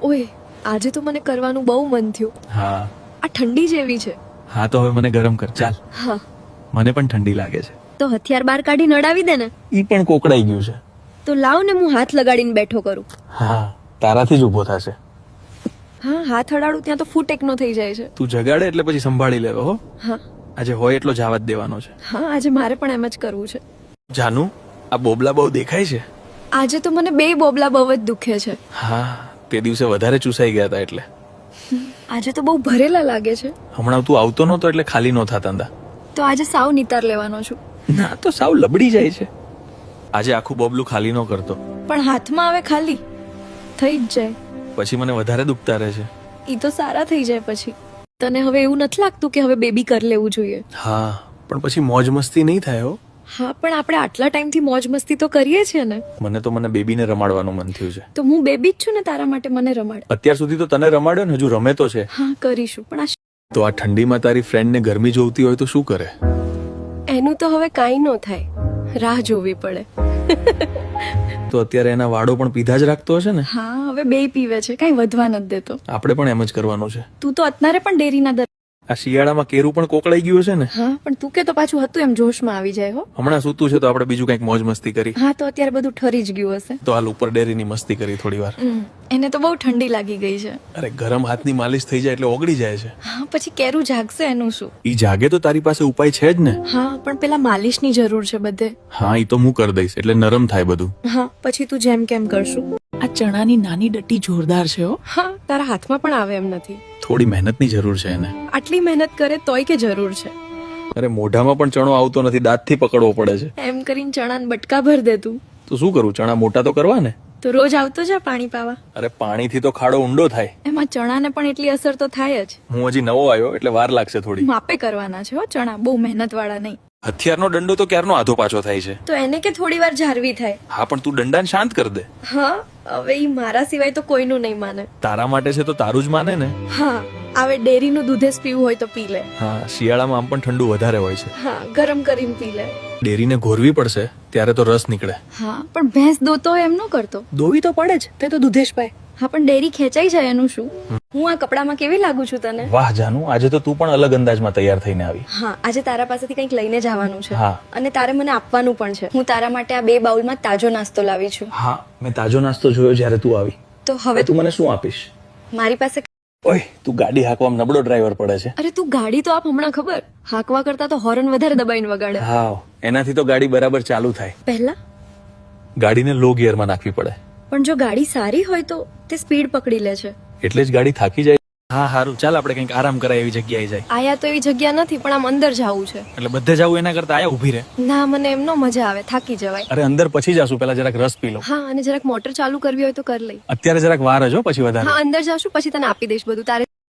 ઓય આજે તો મને કરવાનું બહુ મન થયું. હા આ ઠંડી જેવી છે. હા તો હવે મને ગરમ કર ચાલ. હા મને પણ ઠંડી લાગે છે. તો હથિયાર બહાર કાઢી નડાવી દે ને. ઈ પણ કોકડાઈ ગયું છે. તો લાવ ને હું હાથ લગાડીને બેઠો કરું. હા તારાથી જ ઊભો થશે. હા હાથ અડાડું ત્યાં તો ફૂટ એકનો થઈ જાય છે. તું જગાડે એટલે પછી સંભાળી લેવો હો. હા આજે હોય એટલો જવા જ દેવાનો છે. હા આજે મારે પણ એમ જ કરવું છે. જાનુ આ બોબલા બહુ દેખાય છે. આજે તો મને બે બોબલા બહુ જ દુખે છે. હા તે દિવસે વધારે ચૂસાઈ ગયા હતા એટલે. આજે તો બહુ ભરેલા લાગે છે. હમણાં તું આવતો નહોતો એટલે ખાલી નો થતા હતા. તો આજે સાવ નિતાર લેવાનો છું. ના તો સાવ લબડી જાય છે. આજે આખું બોબલું ખાલી નો કરતો. પણ હાથમાં આવે ખાલી થઈ જ જાય. પછી મને વધારે દુખતા રહે છે. ઈ તો સારા થઈ જાય પછી. તને હવે એવું નથી લાગતું કે હવે બેબી કરી લેવું જોઈએ? હા પણ પછી મોજ મસ્તી નહીં થાય હો. હા પણ આપણે આટલા ટાઈમથી મોજ મસ્તી તો કરીએ છીએ ને. મને બેબીને રમાડવાનું મન થયું છે. તો હું બેબી જ છું ને, તારા માટે મને રમાડ. અત્યાર સુધી તો તને રમાડ્યો ને, હજુ રમે તો છે. હા કરીશું પણ તો આ ઠંડીમાં તારી ફ્રેન્ડને ગરમી જોવતી હોય તો શું કરે? એનું તો હવે કાંઈ ન થાય, રાહ જોવી પડે. તો અત્યારે એના વાળો પણ પીધા જ રાખતો હશે ને? હા હવે બે પીવે છે, કાંઈ વધવા નથી દેતો. આપણે પણ એમ જ કરવાનું છે. તું તો અત્યારે પણ ડેરીના દર. આ શિયાળામાં કેરું પણ કોકડાઈ ગયું છે ને? હા પણ તું કે તો પાછું હતું એમ જોશમાં આવી જાય હો. હમણાં સૂતું છે તો આપણે બીજું કંઈક મોજ મસ્તી કરી. હા તો અત્યારે બધું ઠરી જ ગયું હશે. તો હાલ ઉપર ડેરીની મસ્તી કરી થોડી વાર. એને તો બહુ ઠંડી લાગી ગઈ છે. અરે ગરમ હાથની માલિશ થઈ જાય એટલે ઓગળી જાય છે. હા પછી કેરું જાગશે એનું શું? ઈ જાગે તો તારી પાસે ઉપાય છે જ ને. હા પણ પેલા માલિશની જરૂર છે બધે. હા ઈ તો હું કરી દઈશ એટલે નરમ થાય બધું. હા પછી તું જેમ કેમ કરશું. આ ચણાની નાની ડટ્ટી જોરદાર છે હો. હા તારા હાથમાં પણ આવે એમ નથી. થોડી મહેનતની જરૂર છે એને. આટલી મહેનત કરે તોય કે જરૂર છે. અરે મોઢામાં પણ ચણો આવતો નથી, દાંતથી પકડવો પડે છે. એમ કરીને ચણાને બટકા ભર દે તું. તો શું કરું, ચણા મોટા તો કરવા ને. તો રોજ આવતો જા પાણી પાવા. અરે પાણીથી તો ખાડો ઊંડો થાય. એમાં ચણાને પણ એટલી અસર તો થાય જ. હું હજી નવો આવ્યો એટલે વાર લાગશે થોડી. માપે કરવાના છે હો ચણા, બહુ મહેનત વાળા નહીં. હથિયારનો દંડો તો ક્યારનો આધો પાછો થાય છે. તો એને કે થોડી વાર જારવી થાય. હા પણ તું દંડાને શાંત કર દે. હા હવે ઈ મારા સિવાય તો કોઈનું નહીં માને. તારા માટે છે તો તારું જ માને ને. હા આવે ડેરીનું દૂધ જ પીવું હોય તો પી લે. હા શિયાળામાં આમ પણ ઠંડુ વધારે હોય છે. હા ગરમ કરીને પી લે. ડેરીને ઘોરવી પડશે ત્યારે તો રસ નીકળે. હા પણ ભેંસ દોતો એમ ન કરતો. દોવી તો પડે જ, તે તો દૂધેશ પાય. હા પણ ડેરી ખેંચાઈ જાય એનું શું? હું આ કપડામાં કેવી લાગુ છું તને? વાહ જાનુ, આજે તો તું પણ અલગ અંદાજમાં તૈયાર થઈને આવી. હા આજે તારા પાસેથી કંઈક લઈને જવાનું છે. હા અને તારે મને આપવાનું પણ છે. હું તારા માટે આ 2 બાઉલમાં તાજો નાસ્તો લાવી છું. હા મેં તાજો નાસ્તો જોયો જ્યારે તું આવી. તો હવે તું મને શું આપીશ? મારી પાસે. ઓય તું ગાડી હાંકવામાં નબળો ડ્રાઈવર પડે છે. અરે તું ગાડી તો આપ હમણાં ખબર. હાંકવા કરતા તો હોર્ન વધારે દબાઈને વગાડે. હા એનાથી તો ગાડી બરાબર ચાલુ થાય. પહેલા ગાડીને લો ગિયરમાં નાખવી પડે. પણ જો ગાડી સારી હોય તો તે સ્પીડ પકડી લે છે. એટલે જ ગાડી થાકી જાય. હા હારું ચાલ આપણે કંઈક આરામ કરાય એવી જગ્યાએ જાય. આયા તો એવી જગ્યા નથી પણ આમ અંદર જાવું છે. એટલે બધે જવું એના કરતા આયા ઊભી રહે. ના મને એમનો મજા આવે, થાકી જવાય. અરે અંદર પછી જાશું, પેલા જરાક રસ પી લો. હા અને જરાક મોટર ચાલુ કરવી હોય તો કર લઈ. અત્યારે જરાક વાર જ હો, પછી વધારે. હા અંદર જાશું પછી તને આપી દઈશ બધું તારે.